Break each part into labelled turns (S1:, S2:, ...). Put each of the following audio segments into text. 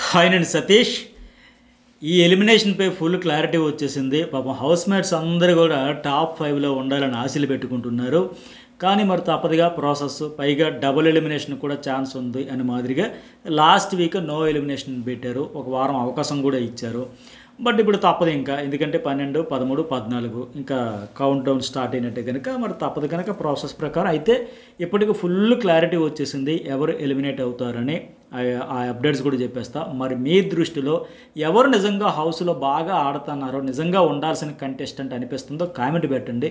S1: Hi అండి సతీష్. ఈ ఎలిమినేషన్పై full clarity వచ్చేసింది. పాపం హౌస్ మేట్స్ అందరూ కూడా టాప్ 5లో ఉండాలని ఆశలు పెట్టుకుంటున్నారు. కానీ మరి తప్పదుగా ప్రాసెస్, పైగా డబుల్ ఎలిమినేషన్ కూడా ఛాన్స్ ఉంది అని మాదిరిగా లాస్ట్ వీక్ నో ఎలిమినేషన్ పెట్టారు. ఒక వారం అవకాశం కూడా ఇచ్చారు. బట్ ఇప్పుడు తప్పదు ఇంకా, ఎందుకంటే 12, 13, 14 ఇంకా కౌంట్ డౌన్ స్టార్ట్ అయినట్టే కనుక మరి తప్పదు కనుక ప్రాసెస్ ప్రకారం అయితే ఇప్పటికి ఫుల్ క్లారిటీ వచ్చేసింది ఎవరు ఎలిమినేట్ అవుతారని. ఆ అప్డేట్స్ కూడా చెప్పేస్తా. మరి మీ దృష్టిలో ఎవరు నిజంగా హౌస్లో బాగా ఆడుతున్నారో, నిజంగా ఉండాల్సిన కంటెస్టెంట్ అనిపిస్తుందో కామెంట్ పెట్టండి.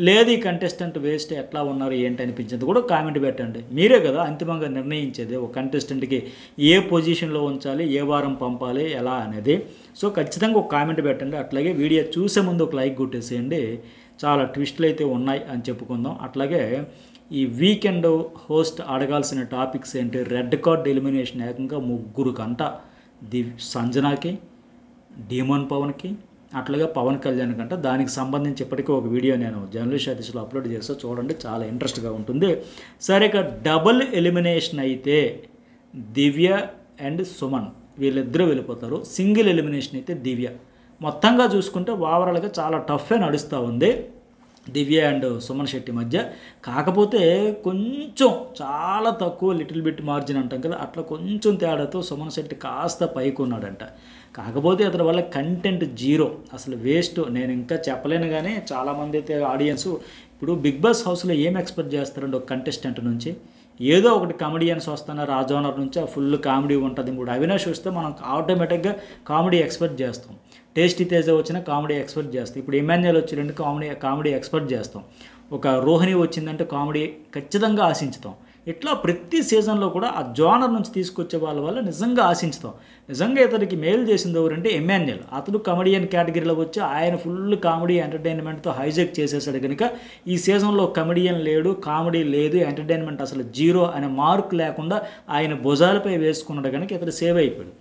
S1: లేదు ఈ కంటెస్టెంట్ వేస్ట్, ఎట్లా ఉన్నారు ఏంటి అనిపించింది కూడా కామెంట్ పెట్టండి. మీరే కదా అంతిమంగా నిర్ణయించేది ఒక కంటెస్టెంట్కి ఏ పొజిషన్లో ఉంచాలి, ఏ వారం పంపాలి, ఎలా అనేది. సో ఖచ్చితంగా ఒక కామెంట్ పెట్టండి. అట్లాగే వీడియో చూసే ముందు ఒక లైక్ కొట్టేసేయండి. చాలా ట్విస్టులు అయితే ఉన్నాయి అని చెప్పుకుందాం. అట్లాగే ఈ వీకెండ్ హోస్ట్ అడగాల్సిన టాపిక్స్ ఏంటి, రెడ్ కార్డ్ ఎలిమినేషన్ ఏకంగా 3 కంట, సంజనాకి, డీమోన్ పవన్కి, అట్లాగే పవన్ కళ్యాణ్ కంట. దానికి సంబంధించి ఇప్పటికీ ఒక వీడియో నేను జర్నలిస్ట్ సతీష్లో అప్లోడ్ చేస్తా, చూడండి, చాలా ఇంట్రెస్ట్గా ఉంటుంది. సరే, ఇక డబుల్ ఎలిమినేషన్ అయితే దివ్య అండ్ సుమన్ వీళ్ళిద్దరూ వెళ్ళిపోతారు. సింగిల్ ఎలిమినేషన్ అయితే దివ్య. మొత్తంగా చూసుకుంటే ఓవరాల్గా చాలా టఫే నడుస్తూ ఉంది దివ్య అండ్ సుమన్ శెట్టి మధ్య. కాకపోతే కొంచెం చాలా తక్కువ లిటిల్ బిట్ మార్జిన్ అంటాం కదా, అట్లా కొంచెం తేడాతో సుమన్ శెట్టి కాస్త పైకి ఉన్నాడంట. కాకపోతే అతని వల్ల కంటెంట్ జీరో, అసలు వేస్ట్. నేను ఇంకా చెప్పలేను, కానీ చాలామంది అయితే ఆడియన్స్ ఇప్పుడు బిగ్ బాస్ హౌస్లో ఏం ఎక్స్పెక్ట్ చేస్తారండి ఒక కంటెస్టెంట్ నుంచి? ఏదో ఒకటి కామెడియన్స్ వస్తున్నారు ఆ జోనర్ నుంచి, ఆ ఫుల్ కామెడీ ఉంటుంది. ఇప్పుడు అవినాష్ వస్తే మనం ఆటోమేటిక్గా కామెడీ ఎక్స్పెక్ట్ చేస్తాం. టేస్టీ తేజ వచ్చినా కామెడీ ఎక్స్పెక్ట్ చేస్తాం. ఇప్పుడు ఇమాన్యుయల్ వచ్చిందంటే కామెడీ ఎక్స్పెక్ట్ చేస్తాం. ఒక రోహిణి వచ్చిందంటే కామెడీ ఖచ్చితంగా ఆశించుతాం. ఇట్లా ప్రతి సీజన్లో కూడా ఆ జోనర్ నుంచి తీసుకొచ్చే వల్ల నిజంగా ఆశించుతాం. నిజంగా ఇతనికి మేలు చేసింది ఎవరంటే ఇమాన్యుయల్. అతడు కమెడియన్ కేటగిరీలో వచ్చి ఆయన ఫుల్ కామెడీ ఎంటర్టైన్మెంట్తో హైజెక్ చేసేసాడు కనుక ఈ సీజన్లో కమెడియన్ లేడు, కామెడీ లేదు, ఎంటర్టైన్మెంట్ అసలు జీరో అనే మార్క్ లేకుండా ఆయన భుజాలపై వేసుకున్నాడు కనుక ఇతడు సేవ్ అయిపోయాడు.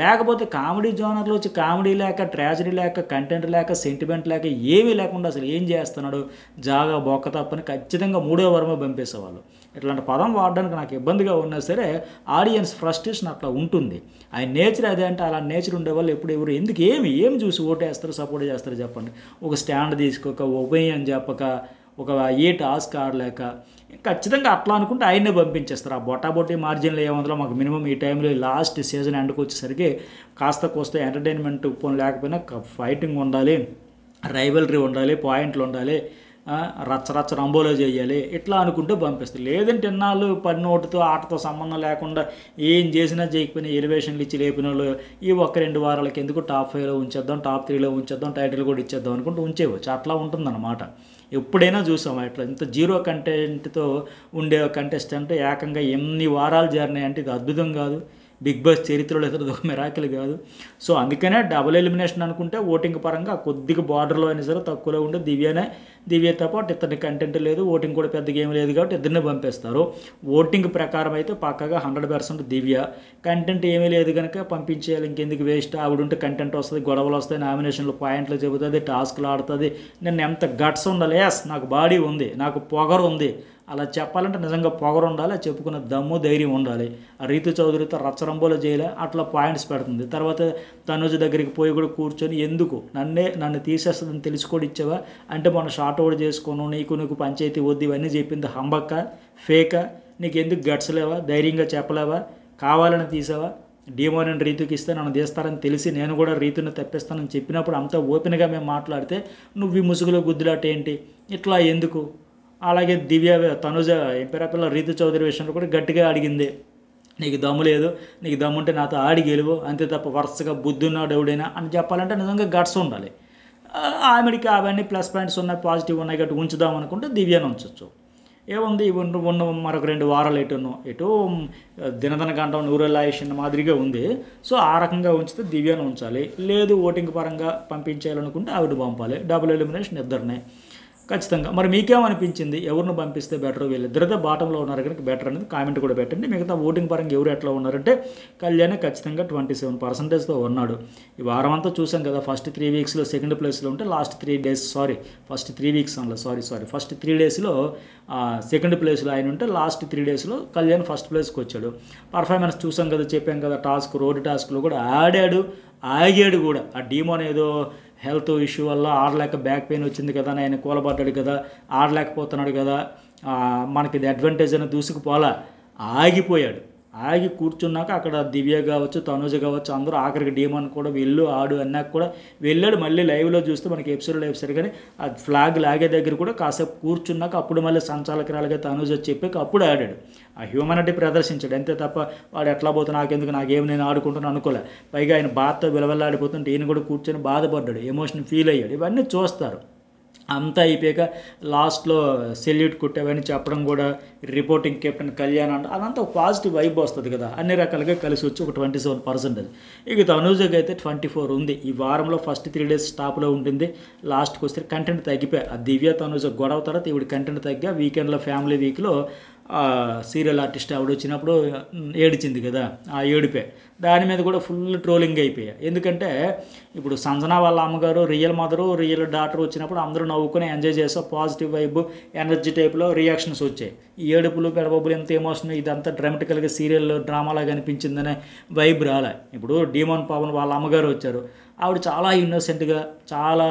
S1: లేకపోతే కామెడీ జోనర్లో వచ్చి కామెడీ లేక, ట్రాజడీ లేక, కంటెంట్ లేక, సెంటిమెంట్ లేక ఏమీ లేకుండా అసలు ఏం చేస్తున్నాడు, జాగా బొక్క తప్పని ఖచ్చితంగా 3వ వారమే పంపేసేవాళ్ళు. ఇట్లాంటి పదం వాడడానికి నాకు ఇబ్బందిగా ఉన్నా సరే ఆడియన్స్ ఫ్రస్ట్రేషన్ అట్లా ఉంటుంది. ఆయన నేచర్ అదే. అంటే అలా నేచర్ ఉండేవాళ్ళు ఎప్పుడు ఎవరు ఎందుకు ఏమి చూసి ఓటేస్తారు, సపోర్ట్ చేస్తారు చెప్పండి? ఒక స్టాండ్ తీసుకోక, ఒపీనియన్ చెప్పక, ఒక టాస్క్ ఆడలేక ఖచ్చితంగా అట్లా అనుకుంటే ఆయన్నే పంపించేస్తారు. ఆ బొటాబొట్టి మార్జిన్లో ఏముందో మాకు మినిమం ఈ టైంలో లాస్ట్ సీజన్ ఎండ్కి వచ్చేసరికి కాస్త కోస్త ఎంటర్టైన్మెంట్ లేకపోయినా ఫైటింగ్ ఉండాలి, రైవలరీ ఉండాలి, పాయింట్లు ఉండాలి, రచ్చ రంబోలో చేయాలి, ఇట్లా అనుకుంటే పంపిస్తారు. లేదంటే ఇన్నాళ్ళు పడినోటితో ఆటతో సంబంధం లేకుండా ఏం చేసినా చేయకపోయినా ఎలివేషన్లు ఇచ్చి లేపిన వాళ్ళు ఈ 1-2 వారాలకి ఎందుకు టాప్ 5లో ఉంచేద్దాం, టాప్ 3లో ఉంచేద్దాం, టైటిల్ కూడా ఇచ్చేద్దాం అనుకుంటూ ఉంచేవచ్చు. అట్లా ఉంటుందన్నమాట. ఎప్పుడైనా చూసాం ఇట్లా ఇంత జీరో కంటెంట్తో ఉండే కంటెస్టెంట్ ఏకంగా ఎన్ని వారాలు జరినాయంటే ఇది అద్భుతం కాదు, బిగ్ బాస్ చరిత్రలో ఎదురు ఒక మిరాకిల్ కాదు. సో అందుకనే డబుల్ ఎలిమినేషన్ అనుకుంటే ఓటింగ్ పరంగా కొద్దిగా బార్డర్లో అయినా సరే తక్కువలో ఉండే దివ్యతో పాటు ఇతని కంటెంట్ లేదు, ఓటింగ్ కూడా పెద్దగా ఏం లేదు కాబట్టి ఇద్దరిని పంపిస్తారు. ఓటింగ్ ప్రకారం అయితే పక్కగా 100% దివ్య. కంటెంట్ ఏమీ లేదు కనుక పంపించేయాలి, ఇంకెందుకు వేస్ట్. ఆవిడ ఉంటే కంటెంట్ వస్తుంది, గొడవలు వస్తాయి, నామినేషన్లు పాయింట్లు చెబుతుంది, టాస్క్లు ఆడుతుంది. నేను ఎంత గట్స్ ఉండాలి, ఎస్ నాకు బాడీ ఉంది, నాకు పొగరు ఉంది, అలా చెప్పాలంటే నిజంగా పొగరు ఉండాలి, చెప్పుకున్న దమ్ము ధైర్యం ఉండాలి. ఆ రీతు చౌదరితో రచ్చరంబోలో చేయలే, అట్లా పాయింట్స్ పెడుతుంది. తర్వాత తనుజ దగ్గరికి పోయి కూడా కూర్చొని ఎందుకు నన్ను తీసేస్తుందని తెలిసి కూడా ఇచ్చావా అంటే మనం షార్ట్ అవుట్ చేసుకోను, నీకు పంచాయతీ వద్దు, ఇవన్నీ చెప్పింది హంబక్క, ఫేక. నీకు ఎందుకు గట్స్ లేవా, ధైర్యంగా చెప్పలేవా, కావాలని తీసావా? డీమోన్ అండ్ రీతుకి ఇస్తే నన్ను తీస్తారని తెలిసి నేను కూడా రీతుని తెప్పిస్తానని చెప్పినప్పుడు అంతా ఓపెన్గా మేము మాట్లాడితే నువ్వు ఈ ముసుగులో గుద్దులాట ఏంటి, ఇట్లా ఎందుకు? అలాగే దివ్య తనుజ ఎంపేరాపిల్ల రీతు చౌదరి విషయంలో కూడా గట్టిగా అడిగింది, నీకు దమ్ము లేదు, నీకు దమ్ముంటే నాతో ఆడి గెలువు, అంతే తప్ప వరుసగా బుద్ధున్నాడు ఎవడైనా అని చెప్పాలంటే నిజంగా గట్స్ ఉండాలి. ఆమెడికి అవన్నీ ప్లస్ పాయింట్స్ ఉన్నాయి, పాజిటివ్ ఉన్నాయి కాబట్టి ఉంచుదాం అనుకుంటే దివ్యను ఉంచవచ్చు. ఏముంది ఉన్న మరొక 2 వారాలు ఎటు దినదన గంట నూరెల్లాయిషన్ మాదిరిగా ఉంది. సో ఆ రకంగా ఉంచితే దివ్యను ఉంచాలి. లేదు ఓటింగ్ పరంగా పంపించాలనుకుంటే ఆవిడ పంపాలి. డబుల్ ఎలిమినేషన్ ఇద్దరినే. ఖచ్చితంగా. మరి మీకేమనిపించింది? ఎవరిని పంపిస్తే బెటర్? వీళ్ళిద్దరితో బాటంలో ఉన్నారు కనుక బెటర్ అనేది కామెంట్ కూడా పెట్టండి. మిగతా ఓటింగ్ పరంగా ఎవరు ఎట్లా ఉన్నారంటే కళ్యాణ్ ఖచ్చితంగా 27%తో ఉన్నాడు. ఈ వారం అంతా చూసాం కదా, ఫస్ట్ 3 వీక్స్లో సెకండ్ ప్లేస్లో ఉంటే లాస్ట్ 3 డేస్ ఫస్ట్ 3 వీక్స్ అనలా ఫస్ట్ 3 డేస్లో సెకండ్ ప్లేస్లో ఆయన ఉంటే లాస్ట్ 3 డేస్లో కళ్యాణ్ ఫస్ట్ ప్లేస్కి వచ్చాడు. పర్ఫార్మెన్స్ చూసాం కదా, చెప్పాం కదా, రోడ్ టాస్క్లో కూడా ఆగాడు కూడా. ఆ డీమోన్ ఏదో హెల్త్ ఇష్యూ వల్ల ఆడలేక బ్యాక్ పెయిన్ వచ్చింది కదా అని ఆయన కూలబడ్డాడు కదా, ఆడలేకపోతున్నాడు కదా, మనకి ఇది అడ్వాంటేజ్ అని దూసుకుపోలా, ఆగి కూర్చున్నాక అక్కడ దివ్య కావచ్చు, తనుజ కావచ్చు, అందరూ ఆఖరికి డీమోన్ కూడా ఆడు అన్నాక కూడా వెళ్ళాడు. మళ్ళీ లైవ్లో చూస్తే మనకి ఎపిసోడ్లో వేసారు కానీ ఆ ఫ్లాగ్ లాగే దగ్గర కూడా కాసేపు కూర్చున్నాక అప్పుడు మళ్ళీ సంచాలకురాలుగా తనుజ చెప్పాక అప్పుడు ఆడాడు. ఆ హ్యూమనిటీ ప్రదర్శించాడు అంతే తప్ప వాడు ఎట్లా పోతే నాకేం నేను ఆడుకుంటాను అనుకోలే. పైగా ఆయన బాధతో విలవెల్లాడిపోతుంటే ఈయన కూడా కూర్చొని బాధపడ్డాడు, ఎమోషన్ ఫీల్ అయ్యాడు. ఇవన్నీ చూస్తారు. అంతా అయిపోయాక లాస్ట్లో సెల్యూట్ కొట్టేవని చెప్పడం కూడా రిపోర్టింగ్ కెప్టెన్ కళ్యాణ్ అంటే అదంతా ఒక పాజిటివ్ వైబ్ వస్తుంది కదా, అన్ని రకాలుగా కలిసి వచ్చి ఒక 27%. ఇక తనూజకి అయితే 24 ఉంది. ఈ వారంలో ఫస్ట్ 3 డేస్ టాప్లో ఉంటుంది. లాస్ట్కి వస్తే కంటెంట్ తగ్గిపోయి ఆ దివ్య తనూజ గొడవ తర్వాత ఇవి కంటెంట్ తగ్గా వీకెండ్లో ఫ్యామిలీ వీక్లో సీరియల్ ఆర్టిస్ట్ ఆవిడ వచ్చినప్పుడు ఏడిచింది కదా, ఆ ఏడిపే దాని మీద కూడా ఫుల్ ట్రోలింగ్ అయిపోయాయి. ఎందుకంటే ఇప్పుడు సంజన వాళ్ళ అమ్మగారు రియల్ మదరు రియల్ డాటర్ వచ్చినప్పుడు అందరూ నవ్వుకొని ఎంజాయ్ చేసా, పాజిటివ్ వైబ్ ఎనర్జీ టైప్లో రియాక్షన్స్ వచ్చాయి. ఈ ఏడుపులు పెడబొబ్బులు ఎంత ఎమోషన్ ఇదంతా డ్రామాటికల్గా సీరియల్ డ్రామాలాగా అనిపించిందనే వైబ్ రాలే. ఇప్పుడు డీమోన్ పవన్ వాళ్ళ అమ్మగారు వచ్చారు, ఆవిడ చాలా ఇన్నోసెంట్గా చాలా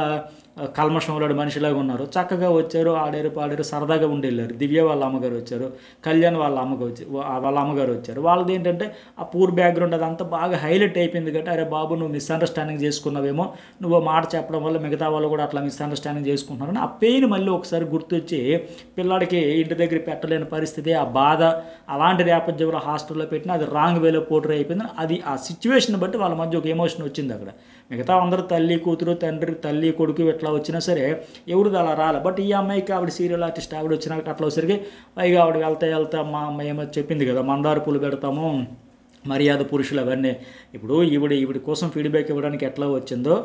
S1: కల్మషంలో మనిషిలాగా ఉన్నారు, చక్కగా వచ్చారు, ఆడారు పాడారు, సరదాగా ఉండి వెళ్ళారు. దివ్య వాళ్ళ అమ్మగారు వచ్చారు, కళ్యాణ్ వాళ్ళ అమ్మగారు వచ్చారు. వాళ్ళది ఏంటంటే ఆ పూర్ బ్యాక్గ్రౌండ్ అదంతా బాగా హైలైట్ అయిపోయింది కాబట్టి అరే బాబు నువ్వు మిస్అండర్స్టాండింగ్ చేసుకున్నావేమో, నువ్వు మాట చెప్పడం వల్ల మిగతా వాళ్ళు కూడా అట్లా మిస్అండర్స్టాండింగ్ చేసుకుంటున్నారని ఆ పెయిన్ మళ్ళీ ఒకసారి గుర్తొచ్చి పిల్లాడికి ఇంటి దగ్గర పెట్టలేని పరిస్థితి, ఆ బాధ అలాంటి నేపథ్యంలో హాస్టల్లో పెట్టిన అది రాంగ్ వేలో పోర్ట్రే అయిపోయింది. అది ఆ సిచ్యువేషన్ బట్టి వాళ్ళ మధ్య ఒక ఎమోషన్ వచ్చింది అక్కడ. మిగతా అందరూ తల్లి కూతురు తండ్రి తల్లి కొడుకు ఇట్లా వచ్చినా సరే ఎవరిది అలా రాలే. బట్ ఈ అమ్మాయికి ఆవిడ సీరియల్ ఆర్టిస్ట్ ఆవిడ వచ్చినాక అట్లా వచ్చరికి పైగా ఆవిడ వెళ్తా మా అమ్మాయి ఏమో చెప్పింది కదా, మందార పూలు పెడతాము మర్యాద పురుషులు అవన్నీ. ఇప్పుడు ఈవిడ కోసం ఫీడ్బ్యాక్ ఇవ్వడానికి ఎట్లా వచ్చిందో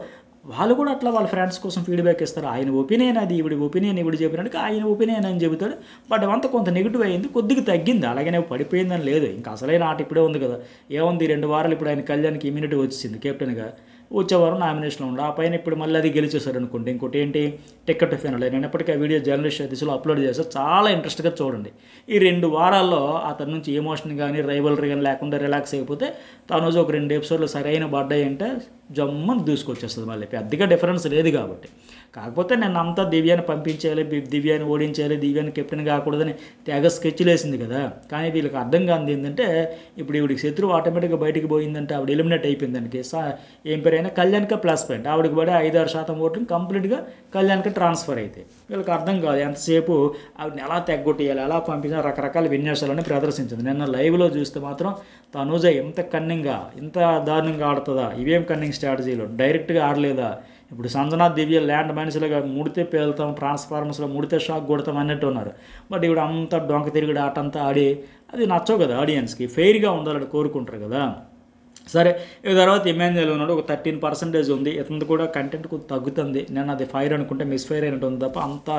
S1: వాళ్ళు కూడా అట్లా వాళ్ళ ఫ్రెండ్స్ కోసం ఫీడ్బ్యాక్ ఇస్తారు. ఆయన ఒపీనియన్ అది, ఈవిడ ఒపీనియన్ ఈవిడ చెప్పినట్టుగా ఆయన ఒపీనియన్ అని చెబుతాడు. బట్ అవంతా కొంత నెగిటివ్ అయింది, కొద్దిగా తగ్గింది, అలాగనే పడిపోయిందని లేదు. ఇంకా అసలైన ఆట ఇప్పుడే ఉంది కదా, ఏముంది 2 వారాలు ఇప్పుడు ఆయన కళ్యాణ్కి ఇమ్యూనిటీ వచ్చింది కెప్టెన్గా, వచ్చేవారం నామినేషన్లో ఉండే ఆ పైన ఇప్పుడు మళ్ళీ అది గెలిచేశారు అనుకోండి. ఇంకోటి ఏంటి టికెట్ ఫైనల్. నేను ఎప్పటికీ ఆ వీడియో జర్నలిస్ట్ దిశలో అప్లోడ్ చేస్తే చాలా ఇంట్రెస్ట్గా చూడండి. ఈ 2 వారాల్లో అతని నుంచి ఎమోషన్ కానీ రైవలరీ కానీ లేకుండా రిలాక్స్ అయిపోతే తనుజ ఒక 2 ఎపిసోడ్లు సరైన పడ్డాయి అంటే జమ్మని దూసుకొచ్చేస్తుంది. మళ్ళీ పెద్దగా డిఫరెన్స్ లేదు కాబట్టి. కాకపోతే నేను అంతా దివ్యాన్ని పంపించేయాలి, దివ్యాన్ని ఓడించాలి, దివ్యాన్ని కెప్టెన్ కాకూడదని తెగ స్కెచ్లు వేసింది కదా. కానీ వీళ్ళకి అర్థం కానిది ఏంటంటే ఇప్పుడు ఈవిడికి శత్రువు ఆటోమేటిక్గా బయటికి పోయిందంటే ఆవిడ ఎలిమినేట్ అయిపోయింది. దానికి ఏం పేరైనా కళ్యాణ్కి ప్లస్ పాయింట్, ఆవిడకి పడే 5-6% ఓట్లు కంప్లీట్గా కళ్యాణ్కి ట్రాన్స్ఫర్ అవుతాయి. వీళ్ళకి అర్థం కాదు ఎంతసేపు ఆవిడని ఎలా తెగ్గొట్టేయాలి, ఎలా పంపించాలి, రకరకాల విన్యాసాలని ప్రదర్శించింది. నిన్న లైవ్లో చూస్తే మాత్రం తనూజ ఎంత కన్నింగ్గా ఇంత దారుణంగా ఆడుతుందా, ఇవేం కన్నింగ్ స్ట్రాటజీలో డైరెక్ట్గా ఆడలేదా. ఇప్పుడు సంజనా దివ్య ల్యాండ్ మనిషిలుగా ముడితే పేలుతాం, ట్రాన్స్ఫార్మర్స్లో ముడితే షాక్ కొడతాం అన్నట్టు ఉన్నారు. బట్ ఇప్పుడు అంతా డొంక తిరిగి ఆట అంతా ఆడి అది నచ్చవు కదా ఆడియన్స్కి, ఫెయిర్గా ఉండాలని కోరుకుంటారు కదా. సరే ఈ తర్వాత ఇమాన్యుయల్ ఉన్నాడు, ఒక 13% ఉంది. ఇతను కూడా కంటెంట్ కొంచెం తగ్గుతుంది. నేను అది ఫైర్ అనుకుంటే మిస్ఫైర్ అయినట్టు ఉంది తప్ప అంత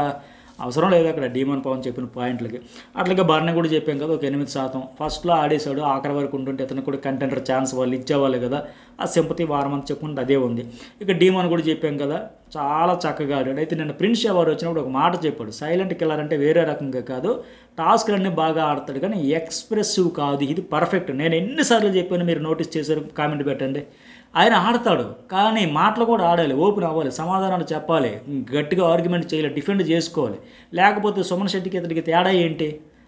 S1: అవసరం లేదు అక్కడ డీమన్ పవన్ చెప్పిన పాయింట్లకి. అట్లాగే బర్నీ కూడా చెప్పాం కదా, ఒక 8%. ఫస్ట్లో ఆడేశాడు, ఆఖరి వరకు ఉంటుంటే ఇతను కూడా కంటెంటర్ ఛాన్స్ వాళ్ళు ఇచ్చేవాళ్ళు కదా, ఆ సింపతి వారం అంతా చెప్పుకుంటే అదే ఉంది. ఇక డీమన్ కూడా చెప్పాం కదా, చాలా చక్కగా ఆడాడు. అయితే నేను ప్రిన్స్ ఎవరు వచ్చినప్పుడు ఒక మాట చెప్పాడు, సైలెంట్ కిల్లర్ అంటే వేరే రకంగా కాదు, టాస్క్లన్నీ బాగా ఆడతాడు కానీ ఎక్స్ప్రెసివ్ కాదు, ఇది పర్ఫెక్ట్. నేను ఎన్నిసార్లు చెప్పాను, మీరు నోటీస్ చేశారు, కామెంట్ పెట్టండి. ఆయన ఆడతాడు కానీ మాటలు కూడా ఆడాలి, ఓపెన్ అవ్వాలి, సమాధానాలు చెప్పాలి, గట్టిగా ఆర్గ్యుమెంట్ చేయాలి, డిఫెండ్ చేసుకోవాలి. లేకపోతే సుమన్ శెట్టికి ఇతనికి తేడా ఏంటి,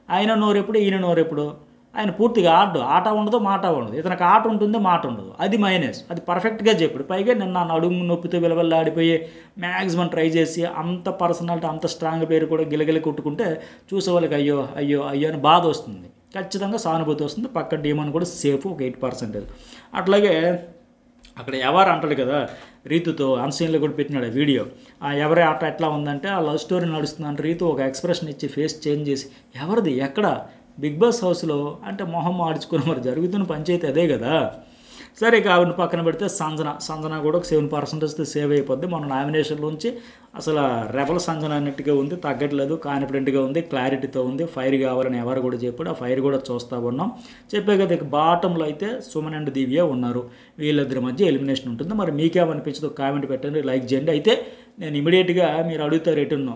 S1: ఆయన నోరెప్పుడు ఈయన నోరెప్పుడు. ఆయన పూర్తిగా ఆట ఉండదు, మాట ఉండదు. ఇతనికి ఆట ఉంటుంది, మాట ఉండదు, అది మైనస్. అది పర్ఫెక్ట్గా చెప్పాడు. పైగా నిన్న నడుము నొప్పితో విలవల్లాడిపోయి మ్యాక్సిమం ట్రై చేసి అంత పర్సనాలిటీ అంత స్ట్రాంగ్ పేరు కూడా గిలగిలి కొట్టుకుంటే చూసే వాళ్ళకి అయ్యో అయ్యో అయ్యో అని బాధ వస్తుంది. ఖచ్చితంగా సానుభూతి వస్తుంది. పక్క డీమన్ కూడా సేఫ్, ఒక 8%. అట్లాగే అక్కడ ఎవరు అంటాడు కదా, రీతుతో అన్సీన్లో కూడా పెట్టినాడు వీడియో. ఎవరి ఆట ఎట్లా ఉందంటే ఆ లవ్ స్టోరీ నడుస్తుందంటే రీతు ఒక ఎక్స్ప్రెషన్ ఇచ్చి ఫేస్ చేంజ్ చేసి ఎవరిది ఎక్కడ బిగ్ బాస్ హౌస్లో అంటే మొహం ఆడుచుకుని మరి జరుగుతున్న పంచాయతీ అదే కదా. సరే ఇక ఆవిడని పక్కన పెడితే సంజన కూడా ఒక 7% సేవ్ అయిపోద్ది. మన నామినేషన్లోంచి అసలు రెబల్ సంజన అన్నట్టుగా ఉంది, తగ్గట్లేదు, కాన్ఫిడెంట్గా ఉంది, క్లారిటీతో ఉంది. ఫైర్ కావాలని ఎవరు కూడా చెప్పాడు, ఆ ఫైర్ కూడా చూస్తూ ఉన్నాం. చెప్పే కదా ఇక బాటంలో అయితే సుమన్ అండ్ దివ్య ఉన్నారు. వీళ్ళిద్దరి మధ్య ఎలిమినేషన్ ఉంటుంది. మరి మీకేమనిపించదో కామెంట్ పెట్టండి, లైక్ చేయండి. అయితే నేను ఇమీడియట్గా మీరు అడుగుతారు ఎటున్నో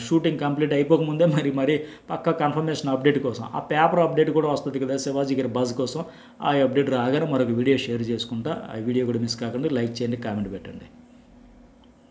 S1: షూటింగ్ కంప్లీట్ అయిపోకముందే మరి పక్క కన్ఫర్మేషన్ అప్డేట్ కోసం ఆ పేపర్ అప్డేట్ కూడా వస్తుంది కదా శివాజీ గారి బజ్ కోసం. ఆ అప్డేట్ రాగానే మరొక వీడియో షేర్ చేసుకుంటా. ఆ వీడియో కూడా మిస్ కాకుండా లైక్ చేయండి, కామెంట్ పెట్టండి.